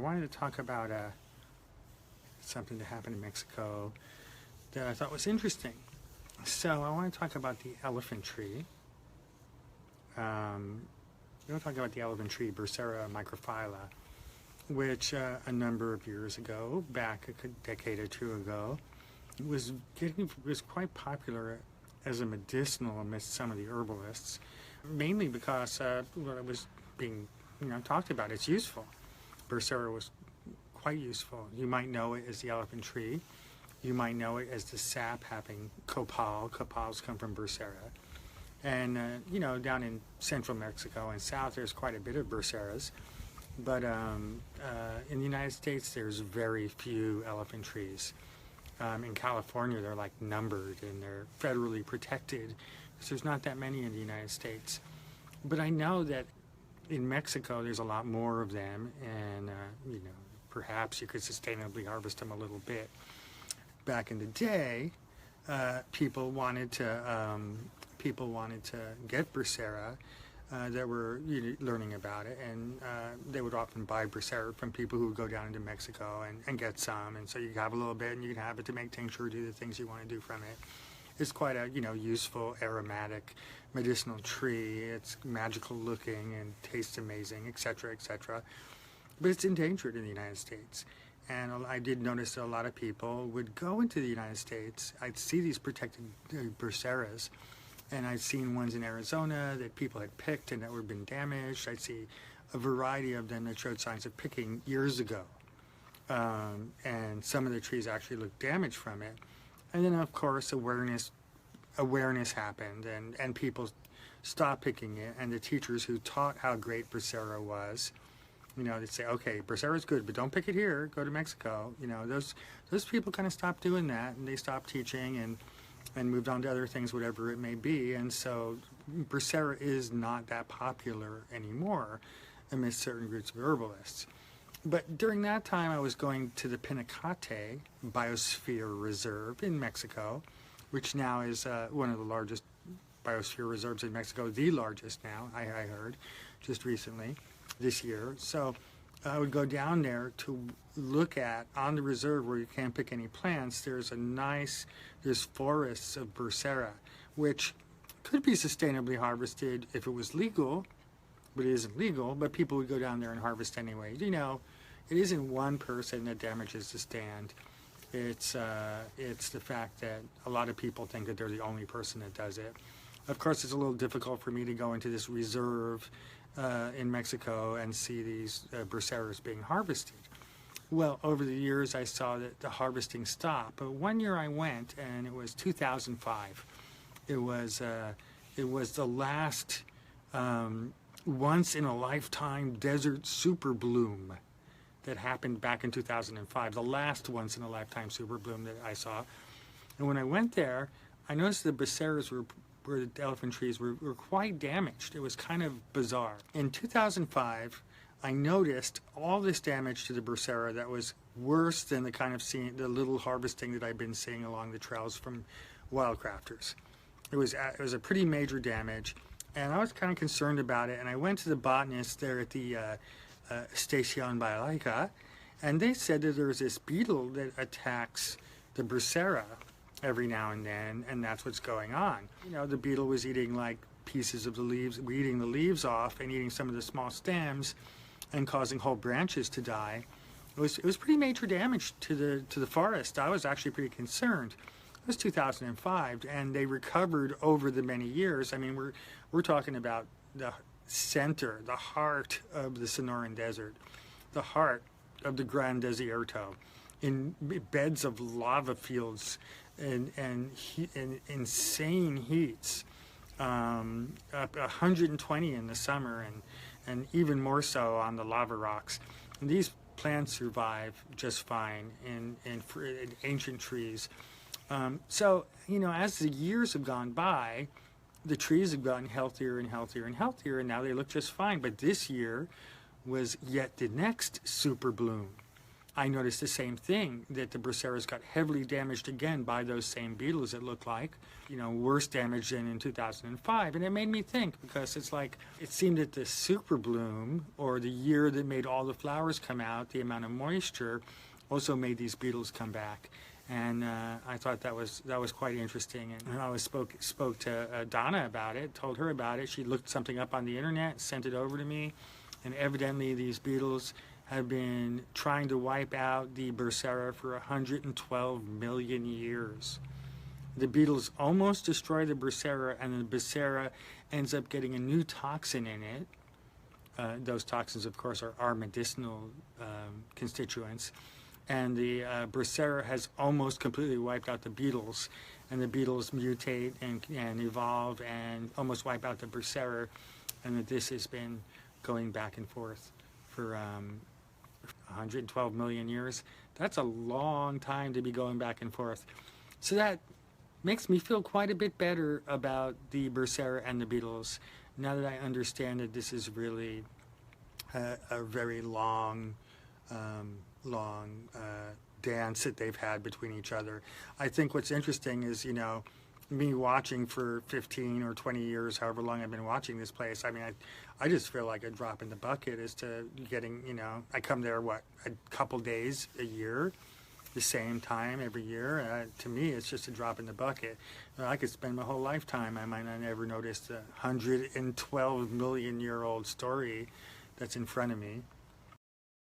wanted to talk about something that happened in Mexico that I thought was interesting. So I want to talk about the elephant tree. We're going to talk about the elephant tree, Bursera microphylla, which a number of years ago, back a decade or two ago, was quite popular as a medicinal amidst some of the herbalists, mainly because it was being talked about. It's useful. Bursera was quite useful. You might know it as the elephant tree. You might know it as the sap having copal. Copals come from Bursera. And, down in central Mexico and south, there's quite a bit of Burseras. But in the United States, there's very few elephant trees. In California, they're like numbered and they're federally protected. So there's not that many in the United States. But I know that in Mexico, there's a lot more of them. And, perhaps you could sustainably harvest them a little bit. Back in the day, people wanted to get Bursera that were learning about it, and they would often buy Bursera from people who would go down into Mexico and get some, and so you have a little bit, and you can have it to make tincture, do the things you want to do from it. It's quite a useful, aromatic, medicinal tree. It's magical looking and tastes amazing, etc., etc. But it's endangered in the United States. And I did notice that a lot of people would go into the United States. I'd see these protected Burseras, and I'd seen ones in Arizona that people had picked and that were been damaged. I'd see a variety of them that showed signs of picking years ago. And some of the trees actually looked damaged from it. And then, of course, awareness happened, and people stopped picking it. And the teachers who taught how great Bursera was, they'd say, okay, Bursera is good, but don't pick it here. Go to Mexico. Those people kind of stopped doing that, and they stopped teaching and moved on to other things, whatever it may be. And so Bursera is not that popular anymore amidst certain groups of herbalists. But during that time, I was going to the Pinacate Biosphere Reserve in Mexico, which now is one of the largest biosphere reserves in Mexico, the largest now, I heard, just recently. This year. So I would go down there to look at, on the reserve where you can't pick any plants, there's forests of Bursera, which could be sustainably harvested if it was legal, but it isn't legal, but people would go down there and harvest anyway. It isn't one person that damages the stand. It's the fact that a lot of people think that they're the only person that does it. Of course, it's a little difficult for me to go into this reserve in Mexico and see these Burseras being harvested. Well, over the years, I saw that the harvesting stopped. But one year I went, and it was 2005. It was the last once-in-a-lifetime desert super bloom that happened back in 2005. The last once-in-a-lifetime super bloom that I saw. And when I went there, I noticed the Burseras where the elephant trees were quite damaged. It was kind of bizarre. In 2005, I noticed all this damage to the Bursera that was worse than the little harvesting that I've been seeing along the trails from wildcrafters. It was a pretty major damage, and I was kind of concerned about it. And I went to the botanist there at the Estación Biológica, and they said that there was this beetle that attacks the Bursera every now and then, and that's what's going on. The beetle was eating like pieces of the leaves, eating the leaves off and eating some of the small stems and causing whole branches to die. It was pretty major damage to the forest. I was actually pretty concerned. It was 2005, and they recovered over the many years. I mean, we're talking about the center, the heart of the Sonoran Desert, the heart of the Gran Desierto, in beds of lava fields and insane heats, 120 in the summer, and even more so on the lava rocks. And these plants survive just fine in ancient trees. So, as the years have gone by, the trees have gotten healthier and healthier and healthier, and now they look just fine. But this year was yet the next super bloom. I noticed the same thing, that the Burseras got heavily damaged again by those same beetles, it looked like, worse damage than in 2005. And it made me think, because it's like, it seemed that the super bloom, or the year that made all the flowers come out, the amount of moisture, also made these beetles come back. And I thought that was quite interesting. And I spoke to Donna about it, told her about it. She looked something up on the internet, sent it over to me. And evidently these beetles have been trying to wipe out the Bursera for 112 million years. The beetles almost destroy the Bursera, and the Bursera ends up getting a new toxin in it. Those toxins, of course, are medicinal constituents. And the Bursera has almost completely wiped out the beetles, and the beetles mutate and evolve and almost wipe out the Bursera, and that this has been going back and forth for 112 million years. That's a long time to be going back and forth. So that makes me feel quite a bit better about the Bursera and the beetles, now that I understand that this is really a very long dance that they've had between each other. I think what's interesting is, me watching for 15 or 20 years, however long I've been watching this place. I mean, I just feel like a drop in the bucket as to getting, I come there, a couple days a year, the same time every year. To me, it's just a drop in the bucket. I could spend my whole lifetime. I might not ever notice the 112 million year old story that's in front of me.